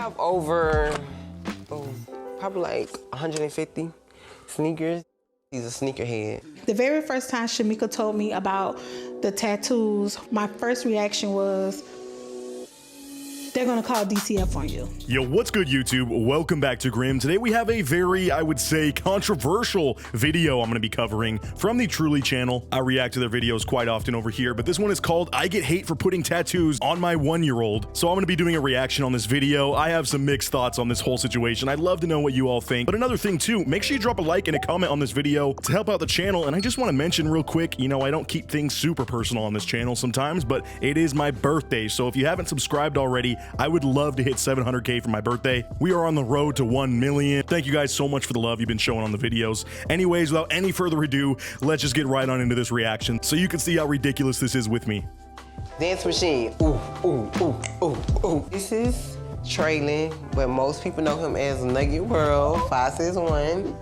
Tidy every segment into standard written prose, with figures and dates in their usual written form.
have over, probably like 150 sneakers. He's a sneakerhead. The very first time Shamika told me about the tattoos, my first reaction was, they're gonna call DCF on you. Yo, what's good, YouTube? Welcome back to Grim. Today we have a very, I would say, controversial video I'm gonna be covering from the Truly channel. I react to their videos quite often over here, but this one is called I Get Hate for Putting Tattoos on My 1-Year-Old. So I'm gonna be doing a reaction on this video. I have some mixed thoughts on this whole situation. I'd love to know what you all think. But another thing too, make sure you drop a like and a comment on this video to help out the channel. And I just wanna mention real quick, you know, I don't keep things super personal on this channel sometimes, but it is my birthday. So if you haven't subscribed already, I would love to hit 700K for my birthday. We are on the road to 1 million. Thank you guys so much for the love you've been showing on the videos. Anyways, without any further ado, let's just get right on into this reaction so you can see how ridiculous this is with me. Dance machine. Ooh, ooh, ooh, ooh, ooh. This is Traylon, but most people know him as Nugget World 561.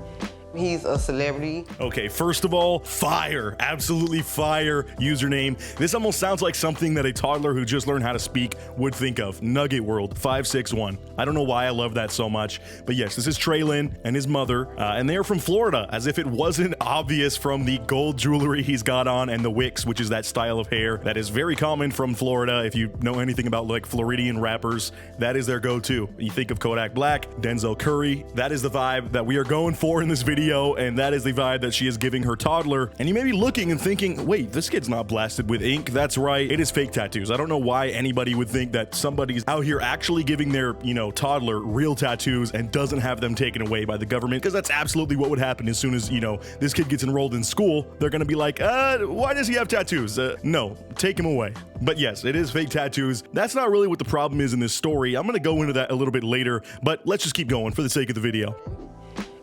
He's a celebrity. Okay, first of all, fire, absolutely fire username. This almost sounds like something that a toddler who just learned how to speak would think of. Nugget World 561. I don't know why I love that so much, but yes, this is Traylon and his mother, and they're from Florida, as if it wasn't obvious from the gold jewelry he's got on and the wicks, which is that style of hair that is very common from Florida. If you know anything about like Floridian rappers, that is their go-to. You think of Kodak Black, Denzel Curry, that is the vibe that we are going for in this video. And that is the vibe that she is giving her toddler. And you may be looking and thinking, wait, this kid's not blasted with ink. That's right, it is fake tattoos. I don't know why anybody would think that somebody's out here actually giving their, you know, toddler real tattoos and doesn't have them taken away by the government, because that's absolutely what would happen as soon as, you know, this kid gets enrolled in school. They're gonna be like, why does he have tattoos? No, take him away. But yes, it is fake tattoos. That's not really what the problem is in this story. I'm gonna go into that a little bit later, but let's just keep going for the sake of the video.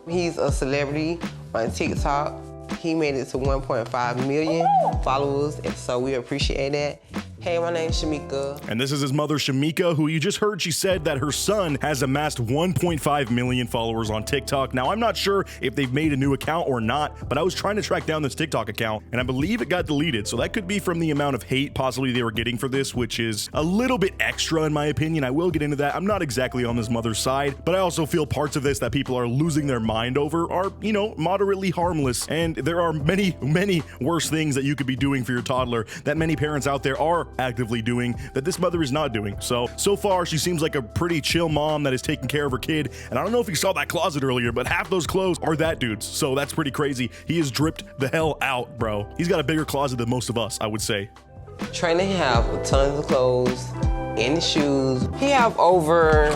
He's a celebrity on TikTok. He made it to 1.5 million followers, and so we appreciate that. Hey, my name's Shamika. And this is his mother, Shamika, who you just heard. She said that her son has amassed 1.5 million followers on TikTok. Now, I'm not sure if they've made a new account or not, but I was trying to track down this TikTok account, and I believe it got deleted. So that could be from the amount of hate possibly they were getting for this, which is a little bit extra in my opinion. I will get into that. I'm not exactly on this mother's side, but I also feel parts of this that people are losing their mind over are, you know, moderately harmless. And there are many, many worse things that you could be doing for your toddler that many parents out there are actively doing that this mother is not doing. So far she seems like a pretty chill mom that is taking care of her kid. And I don't know if you saw that closet earlier, but half those clothes are that dude's. So that's pretty crazy. He is dripped the hell out, bro. He's got a bigger closet than most of us, I would say. Traylon have tons of clothes and shoes. He have over,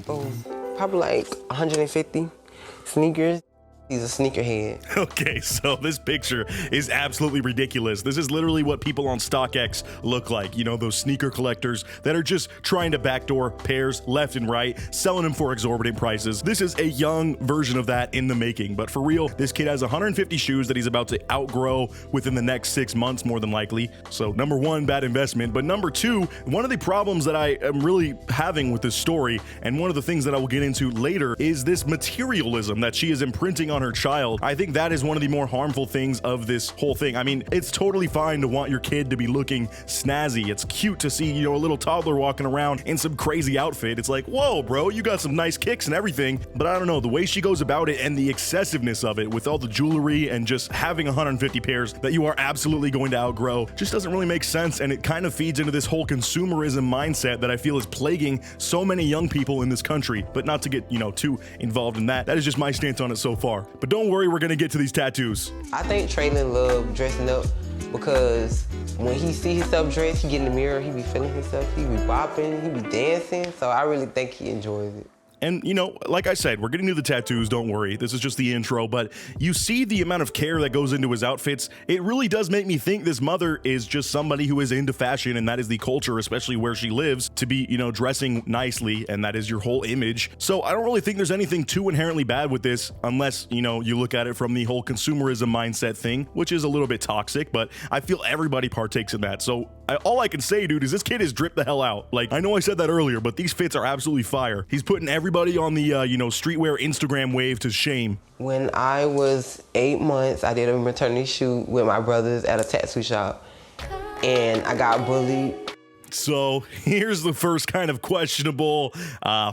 probably like 150 sneakers. He's a sneakerhead. Okay, so this picture is absolutely ridiculous. This is literally what people on StockX look like. You know, those sneaker collectors that are just trying to backdoor pairs left and right, selling them for exorbitant prices. This is a young version of that in the making. But for real, this kid has 150 shoes that he's about to outgrow within the next 6 months, more than likely. So number one, bad investment. But number two, one of the problems that I am really having with this story, and one of the things that I will get into later, is this materialism that she is imprinting on her child. I think that is one of the more harmful things of this whole thing. I mean, it's totally fine to want your kid to be looking snazzy. It's cute to see, you know, a little toddler walking around in some crazy outfit. It's like, whoa, bro, you got some nice kicks and everything. But I don't know, the way she goes about it and the excessiveness of it with all the jewelry and just having 150 pairs that you are absolutely going to outgrow just doesn't really make sense. And it kind of feeds into this whole consumerism mindset that I feel is plaguing so many young people in this country. But not to get, you know, too involved in that. That is just my stance on it so far. But don't worry, we're gonna get to these tattoos. I think Traylon love dressing up because when he see himself dressed, he get in the mirror, he be feeling himself, he be bopping, he be dancing. So I really think he enjoys it. And, you know, like I said, we're getting to the tattoos, don't worry. This is just the intro, but you see the amount of care that goes into his outfits. It really does make me think this mother is just somebody who is into fashion, and that is the culture, especially where she lives, to be, you know, dressing nicely, and that is your whole image. So I don't really think there's anything too inherently bad with this, unless, you know, you look at it from the whole consumerism mindset thing, which is a little bit toxic, but I feel everybody partakes in that. So all I can say, dude, is this kid is dripped the hell out. Like, I know I said that earlier, but these fits are absolutely fire. He's putting everybody on the, you know, streetwear Instagram wave to shame. When I was 8 months, I did a maternity shoot with my brothers at a tattoo shop, and I got bullied. So here's the first kind of questionable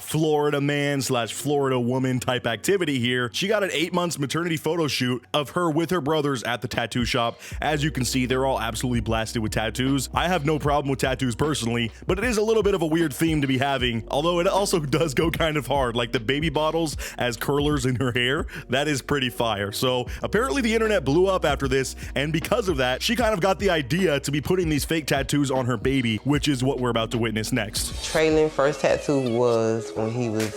Florida man / Florida woman type activity here. She got an 8 months maternity photo shoot of her with her brothers at the tattoo shop. As you can see, they're all absolutely blasted with tattoos. I have no problem with tattoos personally, but it is a little bit of a weird theme to be having, although it also does go kind of hard, like the baby bottles as curlers in her hair. That is pretty fire. So apparently the internet blew up after this, and because of that, she kind of got the idea to be putting these fake tattoos on her baby, which is what we're about to witness next. Traylon first tattoo was when he was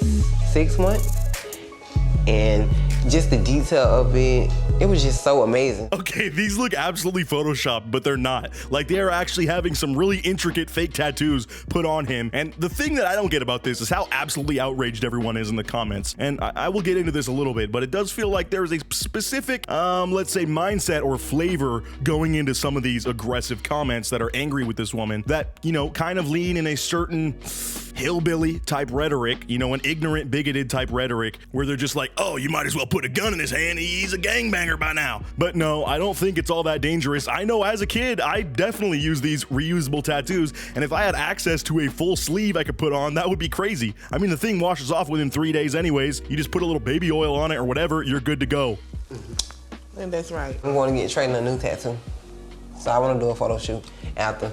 6 months, and just the detail of it was just so amazing. Okay, these look absolutely photoshopped, but they're not. Like, they are actually having some really intricate fake tattoos put on him. And the thing that I don't get about this is how absolutely outraged everyone is in the comments. And I will get into this a little bit, but it does feel like there is a specific, let's say, mindset or flavor going into some of these aggressive comments that are angry with this woman that, you know, kind of lean in a certain hillbilly type rhetoric, you know, an ignorant, bigoted type rhetoric, where they're just like, oh, you might as well put a gun in his hand, he's a gangbanger by now. But no, I don't think it's all that dangerous. I know as a kid, I definitely use these reusable tattoos, and if I had access to a full sleeve I could put on, that would be crazy. I mean, the thing washes off within 3 days anyways. You just put a little baby oil on it or whatever, you're good to go. And that's right. I'm going to get Traylon a new tattoo, so I want to do a photo shoot after.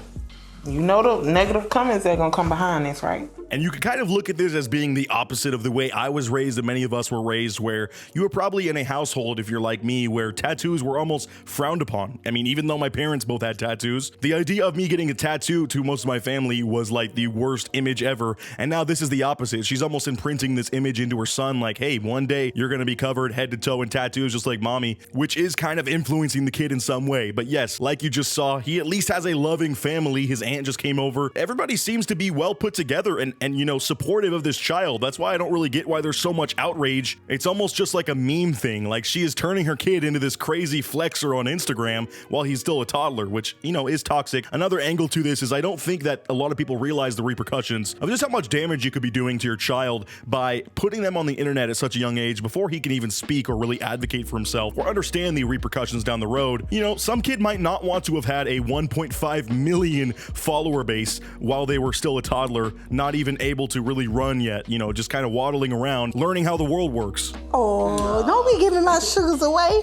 You know the negative comments that are gonna come behind this, right? And you can kind of look at this as being the opposite of the way I was raised and many of us were raised, where you were probably in a household, if you're like me, where tattoos were almost frowned upon. I mean, even though my parents both had tattoos, the idea of me getting a tattoo to most of my family was like the worst image ever. And now this is the opposite. She's almost imprinting this image into her son, like, hey, one day you're gonna be covered head to toe in tattoos just like mommy, which is kind of influencing the kid in some way. But yes, like you just saw, he at least has a loving family. His aunt just came over. Everybody seems to be well put together and you know, supportive of this child. That's why I don't really get why there's so much outrage. It's almost just like a meme thing. Like, she is turning her kid into this crazy flexer on Instagram while he's still a toddler, which, you know, is toxic. Another angle to this is I don't think that a lot of people realize the repercussions of just how much damage you could be doing to your child by putting them on the internet at such a young age before he can even speak or really advocate for himself or understand the repercussions down the road. You know, some kid might not want to have had a 1.5 million follower base while they were still a toddler, not even able to really run yet, you know, just kind of waddling around, learning how the world works. Oh, don't be giving my sugars away.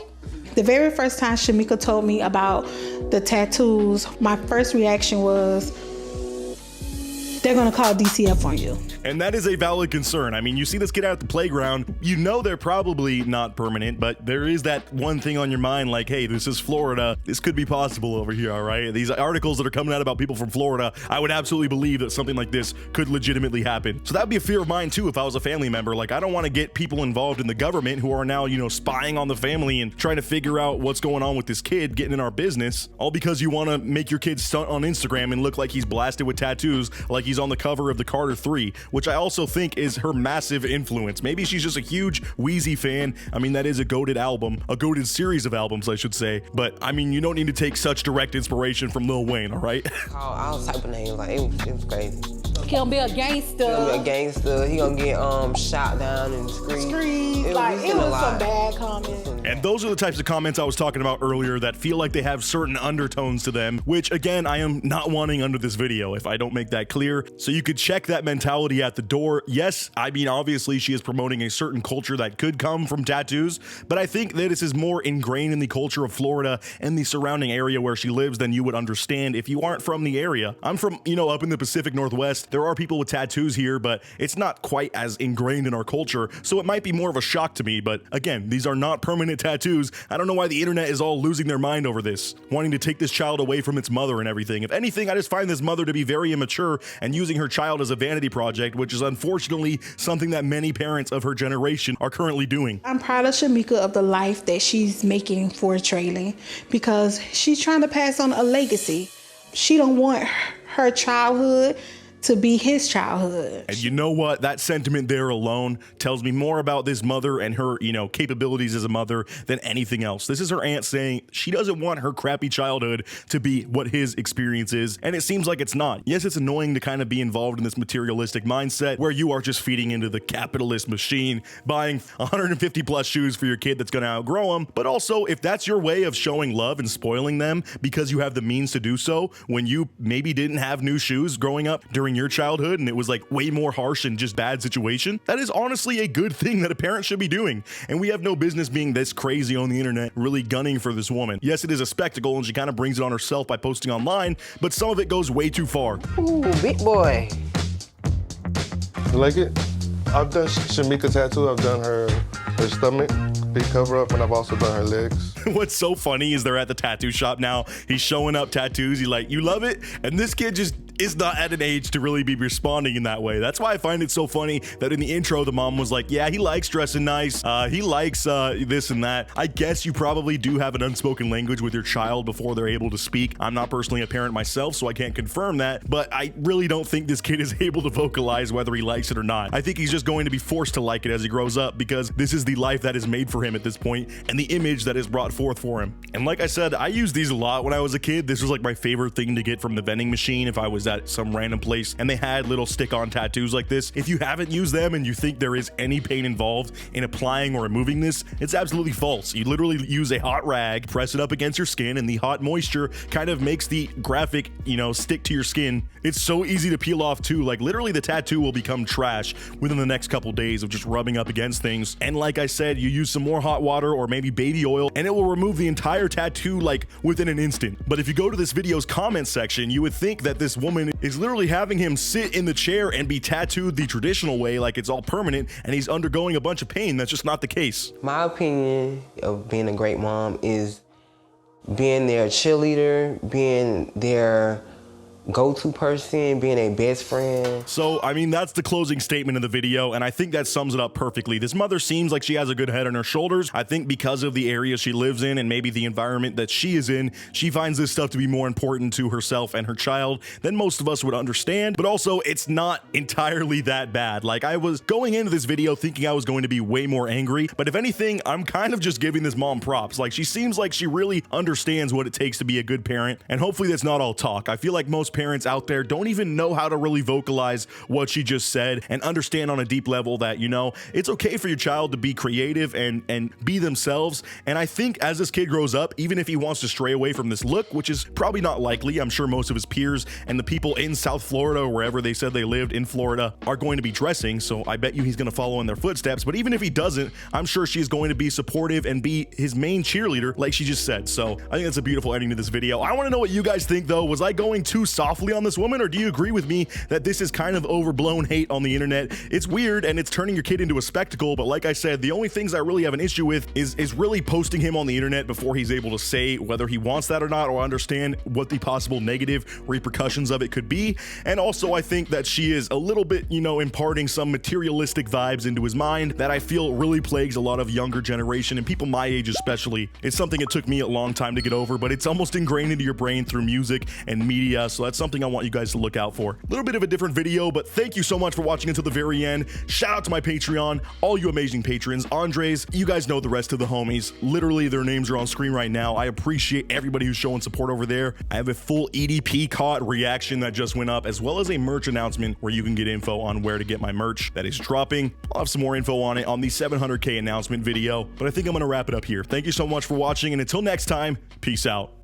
The very first time Shamika told me about the tattoos, my first reaction was, they're gonna call DCF on you. And that is a valid concern. I mean, you see this kid out at the playground, you know they're probably not permanent, but there is that one thing on your mind like, hey, this is Florida. This could be possible over here, all right? These articles that are coming out about people from Florida, I would absolutely believe that something like this could legitimately happen. So that would be a fear of mine too if I was a family member. Like, I don't want to get people involved in the government who are now, you know, spying on the family and trying to figure out what's going on with this kid getting in our business, all because you want to make your kid stunt on Instagram and look like he's blasted with tattoos, like he's on the cover of the Carter 3, which I also think is her massive influence. Maybe she's just a huge Wheezy fan. I mean, that is a goated album, a goated series of albums, I should say. But I mean, you don't need to take such direct inspiration from Lil Wayne, all right? All type of names, like it was crazy. He gonna be a gangster. He gonna be a gangster. He gonna get shot down in the street. Like, it was some bad comments. And those are the types of comments I was talking about earlier that feel like they have certain undertones to them, which again, I am not wanting under this video if I don't make that clear. So you could check that mentality at the door. Yes, I mean, obviously she is promoting a certain culture that could come from tattoos, but I think that this is more ingrained in the culture of Florida and the surrounding area where she lives than you would understand if you aren't from the area. I'm from, you know, up in the Pacific Northwest. There are people with tattoos here, but it's not quite as ingrained in our culture, so it might be more of a shock to me. But again, these are not permanent tattoos. I don't know why the internet is all losing their mind over this, wanting to take this child away from its mother and everything. If anything, I just find this mother to be very immature and using her child as a vanity project, which is unfortunately something that many parents of her generation are currently doing. I'm proud of Shamika of the life that she's making for Traylon, because she's trying to pass on a legacy. She don't want her childhood to be his childhood. And you know what? That sentiment there alone tells me more about this mother and her, capabilities as a mother than anything else. This is her aunt saying she doesn't want her crappy childhood to be what his experience is, and it seems like it's not. Yes, it's annoying to kind of be involved in this materialistic mindset where you are just feeding into the capitalist machine, buying 150 plus shoes for your kid that's going to outgrow them. But also, if that's your way of showing love and spoiling them because you have the means to do so when you maybe didn't have new shoes growing up during your childhood and it was like way more harsh and just bad situation, that is honestly a good thing that a parent should be doing. And we have no business being this crazy on the internet, really gunning for this woman. Yes, it is a spectacle and she kind of brings it on herself by posting online, but some of it goes way too far. Ooh, big boy. You like it? I've done Shamika tattoo. I've done her stomach, big cover up, and I've also done her legs. What's so funny is they're at the tattoo shop now. He's showing up tattoos. He's like, you love it? And this kid just is not at an age to really be responding in that way. That's why I find it so funny that in the intro, the mom was like, yeah, he likes dressing nice. He likes this and that. I guess you probably do have an unspoken language with your child before they're able to speak. I'm not personally a parent myself, so I can't confirm that, but I really don't think this kid is able to vocalize whether he likes it or not. I think he's just going to be forced to like it as he grows up because this is the life that is made for him at this point and the image that is brought forth for him. And like I said, I used these a lot when I was a kid. This was like my favorite thing to get from the vending machine if I was at some random place and they had little stick-on tattoos like this. If you haven't used them and you think there is any pain involved in applying or removing this, it's absolutely false. You literally use a hot rag, press it up against your skin, and the hot moisture kind of makes the graphic, stick to your skin. It's so easy to peel off too. Like literally the tattoo will become trash within the next couple days of just rubbing up against things. And like I said, you use some more hot water or maybe baby oil and it will remove the entire tattoo like within an instant. But if you go to this video's comment section, you would think that this woman is literally having him sit in the chair and be tattooed the traditional way, like it's all permanent and he's undergoing a bunch of pain. That's just not the case. My opinion of being a great mom is being their cheerleader, being their go-to person, being a best friend. So, I mean, that's the closing statement of the video, and I think that sums it up perfectly. This mother seems like she has a good head on her shoulders. I think because of the area she lives in and maybe the environment that she is in, she finds this stuff to be more important to herself and her child than most of us would understand, but also it's not entirely that bad. Like, I was going into this video thinking I was going to be way more angry, but if anything, I'm kind of just giving this mom props. Like, she seems like she really understands what it takes to be a good parent, and hopefully that's not all talk. I feel like most parents out there don't even know how to really vocalize what she just said and understand on a deep level that, it's okay for your child to be creative and be themselves. And I think as this kid grows up, even if he wants to stray away from this look, which is probably not likely, I'm sure most of his peers and the people in South Florida or wherever they said they lived in Florida are going to be dressing, so I bet you he's going to follow in their footsteps. But even if he doesn't, I'm sure she's going to be supportive and be his main cheerleader like she just said. So I think that's a beautiful ending to this video. I want to know what you guys think though. Was I going too softly on this woman, or do you agree with me that this is kind of overblown hate on the internet? It's weird and it's turning your kid into a spectacle, but like I said, the only things I really have an issue with is really posting him on the internet before he's able to say whether he wants that or not, or understand what the possible negative repercussions of it could be. And also I think that she is a little bit, imparting some materialistic vibes into his mind that I feel really plagues a lot of younger generation and people my age especially. It's something it took me a long time to get over, but it's almost ingrained into your brain through music and media, so that's something I want you guys to look out for. A little bit of a different video, but thank you so much for watching until the very end. Shout out to my Patreon, all you amazing patrons. Andres, you guys know the rest of the homies. Literally, their names are on screen right now. I appreciate everybody who's showing support over there. I have a full EDP caught reaction that just went up, as well as a merch announcement where you can get info on where to get my merch that is dropping. I'll have some more info on it on the 700K announcement video, but I think I'm going to wrap it up here. Thank you so much for watching, and until next time, peace out.